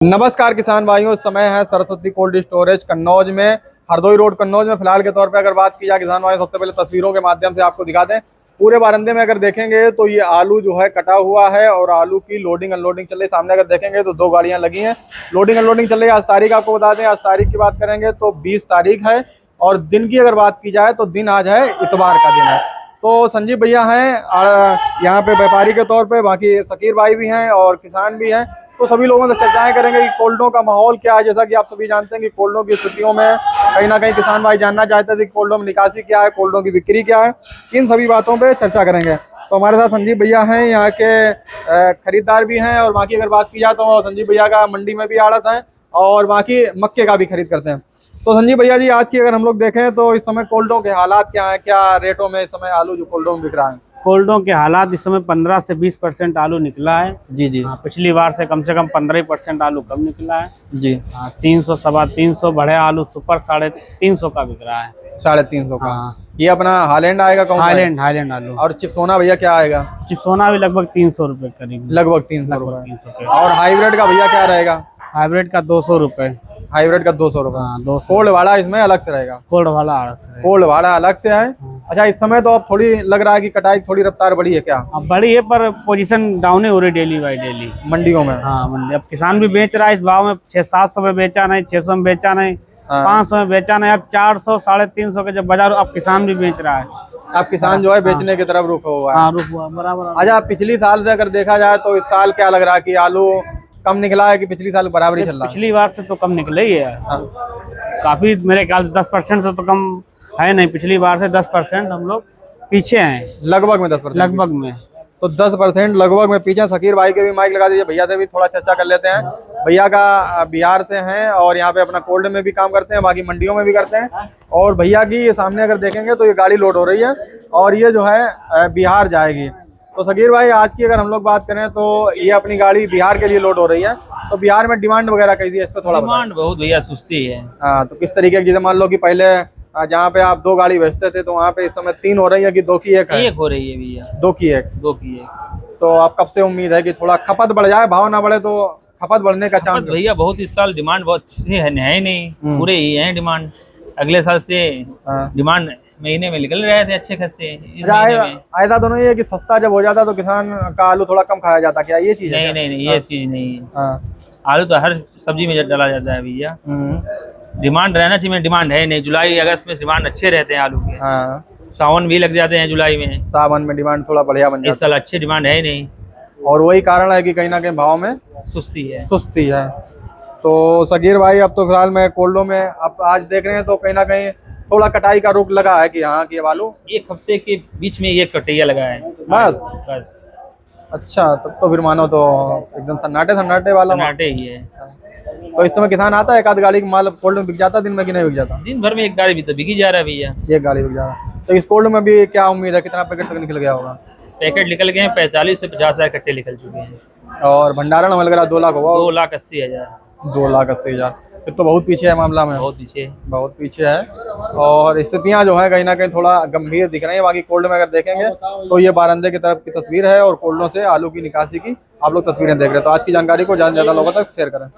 नमस्कार किसान भाइयों, इस समय है सरस्वती कोल्ड स्टोरेज कन्नौज में, हरदोई रोड कन्नौज में। फिलहाल के तौर पे अगर बात की जाए किसान भाइयों, सबसे पहले तस्वीरों के माध्यम से आपको दिखा दें। पूरे बारंदे में अगर देखेंगे तो ये आलू जो है कटा हुआ है और आलू की लोडिंग अनलोडिंग चल रही है। सामने अगर देखेंगे तो दो गाड़ियां लगी हैं, लोडिंग अनलोडिंग चल रही है। आज तारीख आपको बता दें, आज तारीख की बात करेंगे तो 20 तारीख है और दिन की अगर बात की जाए तो दिन आज है इतवार का दिन है। तो संजीव भैया हैं यहाँ पे व्यापारी के तौर पे, बाकी शकीर भाई भी हैं और किसान भी हैं। तो सभी लोगों से चर्चाएं करेंगे कि कोल्डों का माहौल क्या है। जैसा कि आप सभी जानते हैं कि कोल्डों की स्थितियों में कहीं ना कहीं किसान भाई जानना चाहते थे कि कोल्डों में निकासी क्या है, कोल्डों की बिक्री क्या है। इन सभी बातों पे चर्चा करेंगे। तो हमारे साथ संजीव भैया हैं, यहाँ के खरीदार भी हैं और बाकी अगर बात की जाए तो संजीव भैया का मंडी में भी आड़त है और बाकी मक्के का भी खरीद करते हैं। तो संजीव भैया जी, आज की अगर हम लोग देखें तो इस समय कोल्डों के हालात क्या हैं, क्या रेटों में इस समय आलू जो कोल्डों में बिक रहा है? कोल्डों के हालात इस समय 15 से 20% आलू निकला है। जी। हाँ, पिछली बार से कम 15% आलू कम निकला है जी। 300 325 बड़े आलू सुपर 350 का बिक रहा है। 350 का। हाँ। ये अपना हाईलैंड आएगा कौन सा? हाईलैंड आलू। और चिप्सोना भैया क्या आएगा? चिप्सोना भी लगभग 300 रुपए करीब। लगभग 300 रुपए। और हाइब्रिड का भैया क्या रहेगा? हाइब्रिड का 200 रुपए। हाइब्रिड का 200 रुपए। हाँ, 200। कोल्ड भाड़ा इसमें अलग से रहेगा? कोल्ड वाला अलग से। कोल्ड भाड़ा अलग से है। अच्छा, इस समय तो अब थोड़ी लग रहा है कि कटाई थोड़ी रफ्तार बढ़ी है क्या? अब बड़ी है पर पोजीशन डाउन ही हो रही डेली बाई डेली मंडियों में। हाँ, मंडी अब किसान भी बेच रहा है इस भाव में। 600-700 में बेचा नहीं, 600 में बेचा नहीं, 500 में बेचा नहीं, अब 400 350 के जब बाजार, अब किसान भी बेच रहा है। अब किसान जो है बेचने की तरफ रुख हुआ है। हाँ, रुक हुआ बराबर। अच्छा, पिछली साल से अगर देखा जाए तो इस साल क्या लग रहा है कि आलू कम निकला है कि पिछली साल बराबर ही चल रहा है? पिछली बार से तो कम निकले ही है। हाँ। काफी, मेरे ख्याल से 10% से तो कम है नहीं। पिछली बार से 10% हम लोग पीछे हैं। लगभग में 10%? लगभग में। तो 10% लगभग में पीछे। शकीर भाई के भी माइक लगा दीजिए, भैया से भी थोड़ा चर्चा कर लेते हैं। भैया का बिहार से हैं और यहाँ पे अपना कोल्ड में भी काम करते हैं, बाकी मंडियों में भी करते हैं। और भैया की ये सामने अगर देखेंगे तो ये गाड़ी लोड हो रही है और ये जो है बिहार जाएगी। तो शकीर भाई, आज की अगर हम लोग बात करें तो ये अपनी गाड़ी बिहार के लिए लोड हो रही है, तो बिहार में डिमांड वगैरह कैसी है, इस पर थोड़ा डिमांड बहुत भैया सुस्ती है। हाँ, तो किस तरीके की? जैसे मान लो कि पहले जहाँ पे आप 2 गाड़ी बेचते थे तो वहाँ पे इस समय 3 हो रही है कि 2 की 1 है? 1 हो रही है भैया। 2 की 1। 2 की 1। तो आप कब से उम्मीद है कि थोड़ा खपत बढ़ जाए, भाव ना बढ़े तो खपत बढ़ने का चांस? भैया बहुत इस साल डिमांड बहुत अच्छी है ही नहीं, पूरे ही है डिमांड। अगले साल से डिमांड महीने में निकल रहे थे अच्छे खासे। ऐसा तो नहीं है कि सस्ता जब हो जाता तो किसान का आलू थोड़ा कम खाया जाता, क्या ये चीज है? नहीं, ये चीज नहीं है। आलू तो हर सब्जी में डाला जाता है भैया। डिमांड रहना चाहिए, डिमांड है नहीं। जुलाई अगस्त में डिमांड अच्छे रहते हैं आलू के। सावन भी लग जाते हैं जुलाई में, सावन में डिमांड थोड़ा बढ़िया बन जाता है। इस साल अच्छे डिमांड है नहीं और वही कारण है कि कहीं ना कहीं भाव में सुस्ती है। तो शकीर भाई, अब तो फिलहाल मैं कोल्डो में अब आज देख रहे हैं तो कहीं ना कहीं थोड़ा कटाई का रुख लगा है कि हाँ कि आलू 1 हफ्ते के बीच में 1 कटैया लगा है बस। अच्छा, तब तो फिर मानो तो एकदम सन्नाटे वाला सन्नाटे ही है। तो इस समय किसान आता है, एक आध गाड़ी माल कोल्ड में बिक जाता है दिन में कि नहीं बिक जाता? दिन भर में 1 गाड़ी भी तो बिकी जा रहा है भैया। 1 गाड़ी बिक जा रहा है। तो इस कोल्ड में भी क्या उम्मीद है, कितना पैकेट तक निकल गया होगा? पैकेट निकल गए हैं, 45 से 50 हजार कट्टे निकल चुके हैं। और भंडारण में लग रहा 2 लाख होगा? 2,80,000। 2,80,000। फिर तो बहुत पीछे है मामला में। बहुत पीछे है और स्थितियां जो है कहीं ना कहीं थोड़ा गंभीर दिख रही है। बाकी कोल्ड में अगर देखेंगे तो ये बारंदे की तरफ की तस्वीर है और कोल्डों से आलू की निकासी की आप लोग तस्वीरें देख रहे हैं। तो आज की जानकारी को ज्यादा से ज्यादा लोगों तक शेयर करें।